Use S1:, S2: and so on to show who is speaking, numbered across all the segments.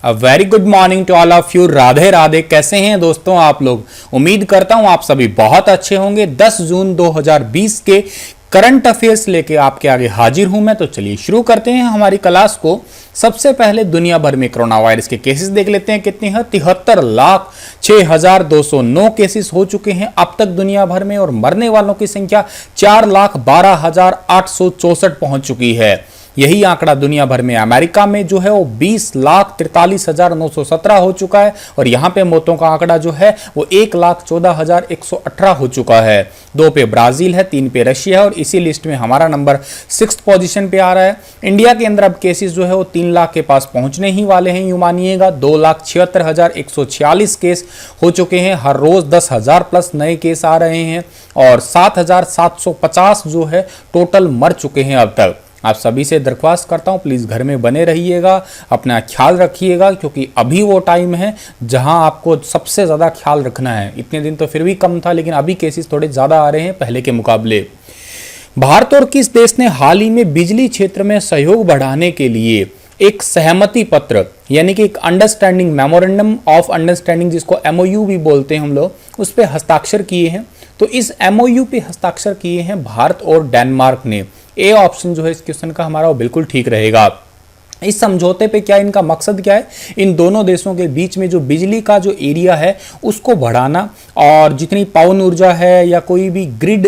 S1: Very good morning to all of you. Radhe Radhe. कैसे हैं दोस्तों आप लोग? उम्मीद करता हूं आप सभी बहुत अच्छे होंगे। 10 जून 2020 के करंट अफेयर्स लेके आपके आगे हाजिर हूं मैं। तो चलिए शुरू करते हैं हमारी क्लास को। सबसे पहले दुनिया भर में कोरोना वायरस के केसेस देख लेते हैं कितने हैं। 73,06,209 केसेस हो चुके हैं अब तक दुनिया भर में, और मरने वालों की संख्या 4,12,864 पहुंच चुकी है। यही आंकड़ा दुनिया भर में अमेरिका में जो है वो 20,43,917 हो चुका है, और यहां पे मौतों का आंकड़ा जो है वो 1,14,118 हो चुका है। 2 पे ब्राजील है, 3 पे रशिया है, और इसी लिस्ट में हमारा नंबर 6th पोजीशन पे आ रहा है। इंडिया के अंदर अब केसेस जो है वो 3 लाख के पास पहुंचने ही वाले हैं, यूं मानिएगा। 2,76,146 केस हो चुके हैं। हर रोज 10,000 प्लस नए केस आ रहे हैं, और 7,750 जो है टोटल मर चुके हैं अब तक। आप सभी से दरख्वास्त करता हूं प्लीज़ घर में बने रहिएगा, अपना ख्याल रखिएगा, क्योंकि अभी वो टाइम है जहां आपको सबसे ज़्यादा ख्याल रखना है। इतने दिन तो फिर भी कम था, लेकिन अभी केसेस थोड़े ज़्यादा आ रहे हैं पहले के मुकाबले। भारत और किस देश ने हाल ही में बिजली क्षेत्र में सहयोग बढ़ाने के लिए एक सहमति पत्र यानी कि एक अंडरस्टैंडिंग मेमोरेंडम ऑफ अंडरस्टैंडिंग, जिसको MOU भी बोलते हैं हम लोग, उस पर हस्ताक्षर किए हैं? तो इस MOU पे हस्ताक्षर किए हैं भारत और डेनमार्क ने। ए ऑप्शन जो है इस क्वेश्चन का हमारा वो बिल्कुल ठीक रहेगा। इस समझौते पे क्या, इनका मकसद क्या है? इन दोनों देशों के बीच में जो बिजली का जो एरिया है उसको बढ़ाना, और जितनी पवन ऊर्जा है या कोई भी ग्रिड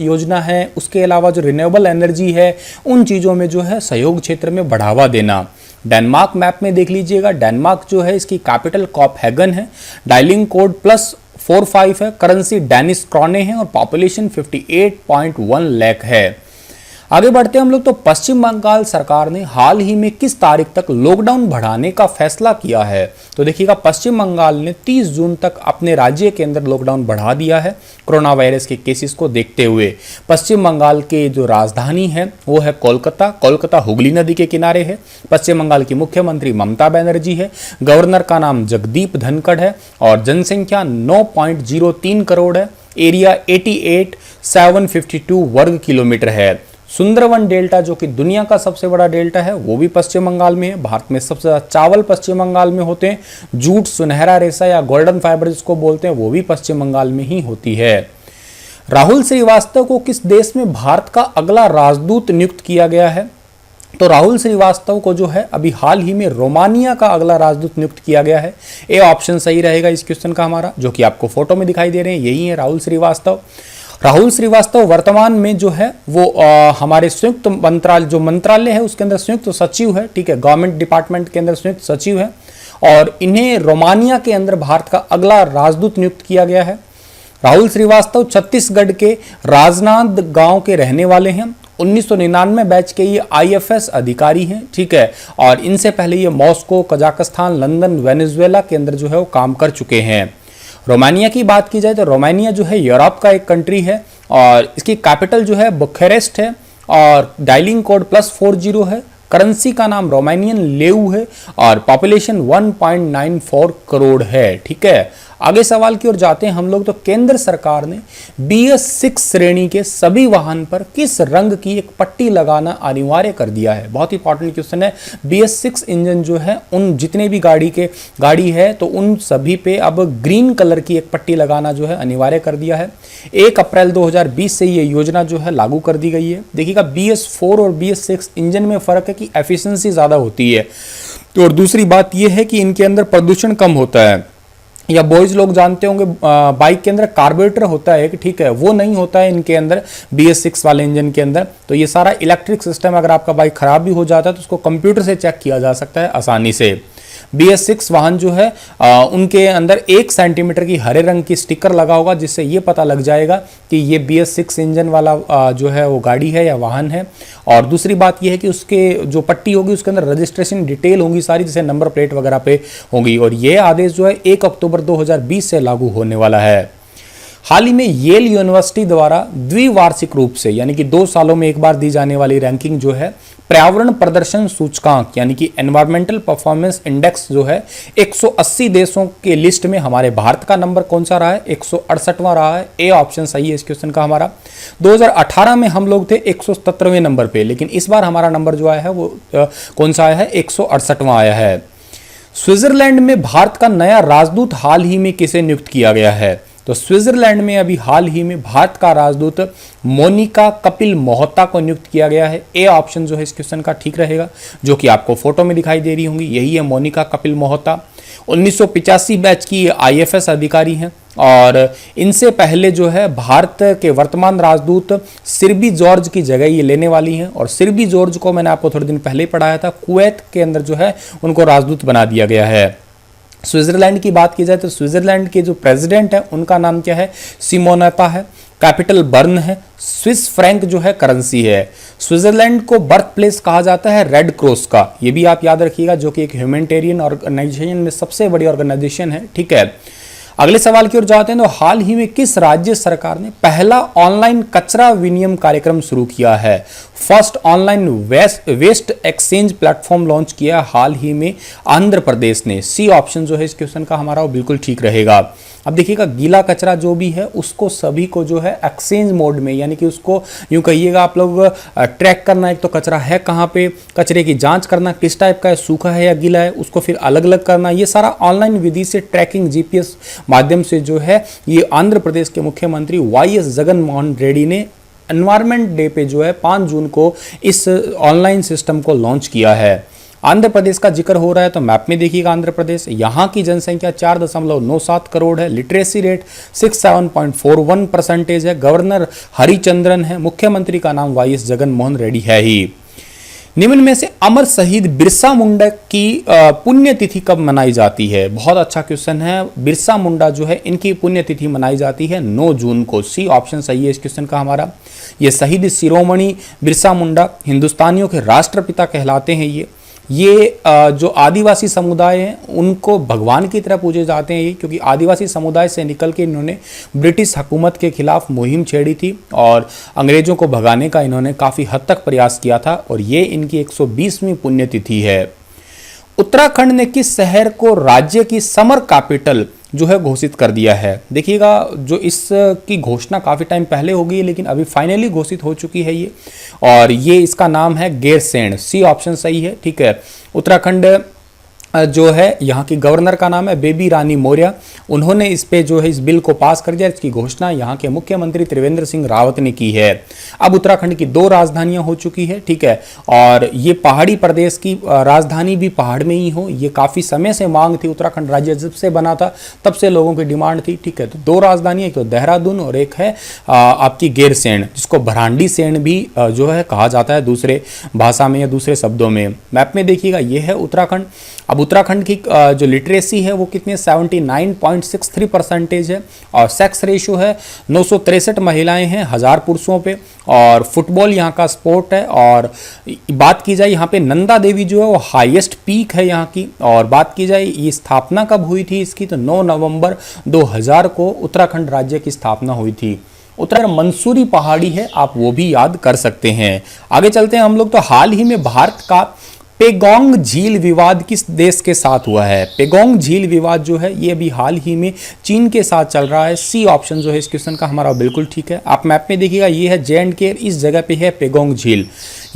S1: योजना है, उसके अलावा जो रिन्यूएबल एनर्जी है, उन चीज़ों में जो है सहयोग क्षेत्र में बढ़ावा देना। डेनमार्क मैप में देख लीजिएगा, डेनमार्क जो है इसकी कैपिटल कोपहेगन है, डायलिंग कोड +45 है, करेंसी डेनिश क्रॉने है, और पॉपुलेशन 58.1 लाख है। आगे बढ़ते हैं हम लोग। तो पश्चिम बंगाल सरकार ने हाल ही में किस तारीख तक लॉकडाउन बढ़ाने का फैसला किया है? तो देखिएगा, पश्चिम बंगाल ने 30 जून तक अपने राज्य के अंदर लॉकडाउन बढ़ा दिया है कोरोना वायरस के केसेस को देखते हुए। पश्चिम बंगाल के जो राजधानी है वो है कोलकाता। कोलकाता हुगली नदी के किनारे है। पश्चिम बंगाल की मुख्यमंत्री ममता बनर्जी है। गवर्नर का नाम जगदीप धनखड़ है, और जनसंख्या 9.03 करोड़ है। एरिया 88,752 वर्ग किलोमीटर है। सुंदरवन डेल्टा जो कि दुनिया का सबसे बड़ा डेल्टा है वो भी पश्चिम बंगाल में है। भारत में सबसे ज्यादा चावल पश्चिम बंगाल में होते हैं। जूट, सुनहरा रेशा या गोल्डन फाइबर जिसको बोलते हैं, वो भी पश्चिम बंगाल में ही होती है। राहुल श्रीवास्तव को किस देश में भारत का अगला राजदूत नियुक्त किया गया है? तो राहुल श्रीवास्तव को जो है अभी हाल ही में रोमानिया का अगला राजदूत नियुक्त किया गया है। ए ऑप्शन सही रहेगा इस क्वेश्चन का हमारा, जो कि आपको फोटो में दिखाई दे रहे हैं, यही है राहुल श्रीवास्तव। राहुल श्रीवास्तव वर्तमान में जो है वो हमारे संयुक्त मंत्रालय है उसके अंदर संयुक्त सचिव है। ठीक है, गवर्नमेंट डिपार्टमेंट के अंदर संयुक्त सचिव है, और इन्हें रोमानिया के अंदर भारत का अगला राजदूत नियुक्त किया गया है। राहुल श्रीवास्तव छत्तीसगढ़ के राजनांद गांव के रहने वाले हैं। 1999 बैच के ये IFS अधिकारी हैं। ठीक है, और इनसे पहले ये मॉस्को, कजाकिस्तान, लंदन, वेनेजुएला के अंदर जो है वो काम कर चुके हैं। रोमानिया की बात की जाए तो रोमानिया जो है यूरोप का एक कंट्री है, और इसकी कैपिटल जो है बुखारेस्ट है, और डायलिंग कोड +40 है। करेंसी का नाम रोमानियन लेउ है, और पॉपुलेशन 1.94 करोड़ है। ठीक है, आगे सवाल की ओर जाते हैं हम लोग। तो केंद्र सरकार ने BS6 श्रेणी के सभी वाहन पर किस रंग की एक पट्टी लगाना अनिवार्य कर दिया है? बहुत इंपॉर्टेंट क्वेश्चन है। BS6 इंजन जो है उन जितने भी गाड़ी है तो उन सभी पे अब ग्रीन कलर की एक पट्टी लगाना जो है अनिवार्य कर दिया है। 1 अप्रैल 2020 से ये योजना जो है लागू कर दी गई है। देखिएगा, BS4 और BS6 इंजन में फर्क है कि एफिशिएंसी ज़्यादा होती है, तो और दूसरी बात यह है कि इनके अंदर प्रदूषण कम होता है। या बॉयज लोग जानते होंगे बाइक के अंदर कार्बोरेटर होता है कि, ठीक है, वो नहीं होता है इनके अंदर BS6 वाले इंजन के अंदर। तो ये सारा इलेक्ट्रिक सिस्टम, अगर आपका बाइक खराब भी हो जाता है तो उसको कंप्यूटर से चेक किया जा सकता है आसानी से। BS6 वाहन जो है उनके अंदर 1 सेंटीमीटर की हरे रंग की स्टिकर लगा होगा, जिससे ये पता लग जाएगा कि ये BS6 इंजन वाला जो है वो गाड़ी है या वाहन है। और दूसरी बात ये है कि उसके जो पट्टी होगी उसके अंदर रजिस्ट्रेशन डिटेल होंगी सारी, जैसे नंबर प्लेट वगैरह पे होंगी। और ये आदेश जो है 1 अक्टूबर 2020 से लागू होने वाला है। हाल ही में येल यूनिवर्सिटी द्वारा द्विवार्षिक रूप से यानी कि 2 सालों में एक बार दी जाने वाली रैंकिंग जो है पर्यावरण प्रदर्शन सूचकांक यानी कि एनवायरमेंटल परफॉर्मेंस इंडेक्स जो है 180 देशों के लिस्ट में हमारे भारत का नंबर कौन सा रहा है? 168वां रहा है। ए ऑप्शन सही है इस क्वेश्चन का हमारा। 2018 में हम लोग थे 177वें नंबर पे, लेकिन इस बार हमारा नंबर जो आया है वो कौन सा आया है? 168वां आया है। स्विट्जरलैंड में भारत का नया राजदूत हाल ही में किसे नियुक्त किया गया है? तो स्विट्जरलैंड में अभी हाल ही में भारत का राजदूत मोनिका कपिल मोहता को नियुक्त किया गया है। ए ऑप्शन जो है इस क्वेश्चन का ठीक रहेगा, जो कि आपको फोटो में दिखाई दे रही होंगी, यही है मोनिका कपिल मोहता। 1985 बैच की आईएफएस अधिकारी हैं और इनसे पहले जो है भारत के वर्तमान राजदूत सिरबी जॉर्ज की जगह ये लेने वाली हैं। और सिरबी जॉर्ज को मैंने आपको थोड़े दिन पहले ही पढ़ाया था, कुवैत के अंदर जो है उनको राजदूत बना दिया गया है। स्विट्जरलैंड की बात की जाए तो स्विट्जरलैंड के जो प्रेसिडेंट है उनका नाम क्या है? सिमोनेटा है। कैपिटल बर्न है। स्विस फ्रैंक जो है करेंसी है। स्विट्जरलैंड को बर्थ प्लेस कहा जाता है रेड क्रॉस का, ये भी आप याद रखिएगा, जो कि एक ह्यूमैनिटेरियन ऑर्गेनाइजेशन में सबसे बड़ी ऑर्गेनाइजेशन है। ठीक है, अगले सवाल की ओर जाते हैं। तो हाल ही में किस राज्य सरकार ने पहला ऑनलाइन कचरा विनिमय कार्यक्रम शुरू किया है? First online waste exchange platform launch किया हाल ही में आंध्र प्रदेश ने। सी ऑप्शन जो है इस क्वेश्चन का हमारा वो बिल्कुल ठीक रहेगा। अब देखिएगा, गीला कचरा जो भी है उसको सभी को जो है एक्सचेंज मोड में, यानी कि उसको यूं कहिएगा आप लोग ट्रैक करना, एक तो कचरा है कहाँ पे, कचरे की जांच करना किस टाइप का है, सूखा है या गीला है, उसको फिर अलग अलग करना, ये सारा ऑनलाइन विधि से ट्रैकिंग जीपीएस माध्यम से जो है ये आंध्र प्रदेश के मुख्यमंत्री वाईएस जगन मोहन रेड्डी ने एनवायरमेंट डे पे जो है 5 जून को इस ऑनलाइन सिस्टम को लॉन्च किया है। आंध्र प्रदेश का जिक्र हो रहा है तो मैप में देखिएगा, आंध्र प्रदेश, यहाँ की जनसंख्या 4.97 करोड़ है। लिटरेसी रेट 67.41% है। गवर्नर हरिचंद्रन है। मुख्यमंत्री का नाम वाईएस जगन मोहन रेड्डी है ही। निम्न में से अमर शहीद बिरसा मुंडा की पुण्यतिथि कब मनाई जाती है? बहुत अच्छा क्वेश्चन है। बिरसा मुंडा जो है इनकी पुण्यतिथि मनाई जाती है 9 जून को। सी ऑप्शन सही है इस क्वेश्चन का हमारा। ये शहीद शिरोमणि बिरसा मुंडा हिंदुस्तानियों के राष्ट्रपिता कहलाते हैं। ये जो आदिवासी समुदाय हैं उनको भगवान की तरह पूजे जाते हैं, ये क्योंकि आदिवासी समुदाय से निकल के इन्होंने ब्रिटिश हुकूमत के खिलाफ मुहिम छेड़ी थी और अंग्रेजों को भगाने का इन्होंने काफ़ी हद तक प्रयास किया था और ये इनकी 120वीं पुण्यतिथि है। उत्तराखंड ने किस शहर को राज्य की समर कैपिटल जो है घोषित कर दिया है? देखिएगा, जो इसकी घोषणा काफ़ी टाइम पहले हो गई है लेकिन अभी फाइनली घोषित हो चुकी है ये, और ये इसका नाम है गैरसैंण। सी ऑप्शन सही है। ठीक है, उत्तराखंड जो है यहाँ की गवर्नर का नाम है बेबी रानी मौर्य। उन्होंने इस पे जो है इस बिल को पास कर दिया। इसकी घोषणा यहाँ के मुख्यमंत्री त्रिवेंद्र सिंह रावत ने की है। अब उत्तराखंड की 2 राजधानियां हो चुकी है। ठीक है, और ये पहाड़ी प्रदेश की राजधानी भी पहाड़ में ही हो, ये काफ़ी समय से मांग थी। उत्तराखंड राज्य जब से बना था तब से लोगों की डिमांड थी। ठीक है, तो 2 राजधानियां, एक तो देहरादून और एक है आपकी गैरसैंण, जिसको भरांडी सैण भी जो है कहा जाता है दूसरे भाषा में या दूसरे शब्दों में। मैप में देखिएगा, ये है उत्तराखंड। अब उत्तराखंड की जो लिटरेसी है वो कितनी 79.63% है और सेक्स रेशियो है 963 महिलाएं हैं 1000 पुरुषों पे, और फुटबॉल यहाँ का स्पोर्ट है। और बात की जाए यहाँ पे नंदा देवी जो है वो हाईएस्ट पीक है यहाँ की। और बात की जाए ये स्थापना कब हुई थी इसकी, तो 9 नवंबर 2000 को उत्तराखंड राज्य की स्थापना हुई थी। उत्तराखंड मंसूरी पहाड़ी है, आप वो भी याद कर सकते हैं। आगे चलते हैं हम लोग। तो हाल ही में भारत का पेगोंग झील विवाद किस देश के साथ हुआ है? पेगोंग झील विवाद जो है ये अभी हाल ही में चीन के साथ चल रहा है। सी ऑप्शन जो है इस क्वेश्चन का हमारा बिल्कुल ठीक है। आप मैप में देखिएगा, ये है J&K, इस जगह पे है पेगोंग झील।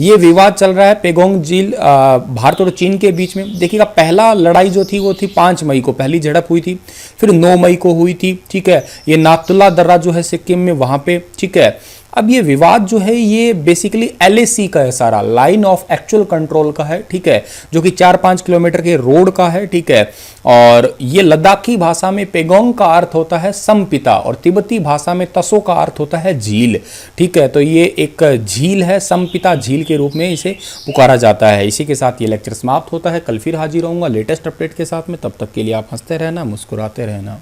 S1: ये विवाद चल रहा है पेगोंग झील भारत और चीन के बीच में। देखिएगा, पहला लड़ाई जो थी वो थी 5 मई को, पहली झड़प हुई थी, फिर 9 मई को हुई थी। ठीक है, ये नाथुला दर्रा जो है सिक्किम में, वहाँ पे। ठीक है, अब ये विवाद जो है ये बेसिकली LAC का है, सारा लाइन ऑफ एक्चुअल कंट्रोल का है। ठीक है, जो कि 4-5 किलोमीटर के रोड का है। ठीक है, और ये लद्दाखी भाषा में पेगोंग का अर्थ होता है समपिता और तिब्बती भाषा में तसो का अर्थ होता है झील। ठीक है, तो ये एक झील है, समपिता झील के रूप में इसे पुकारा जाता है। इसी के साथ ये लेक्चर समाप्त होता है। कल फिर हाजिर रहूंगा लेटेस्ट अपडेट के साथ में। तब तक के लिए आप हंसते रहना, मुस्कुराते रहना।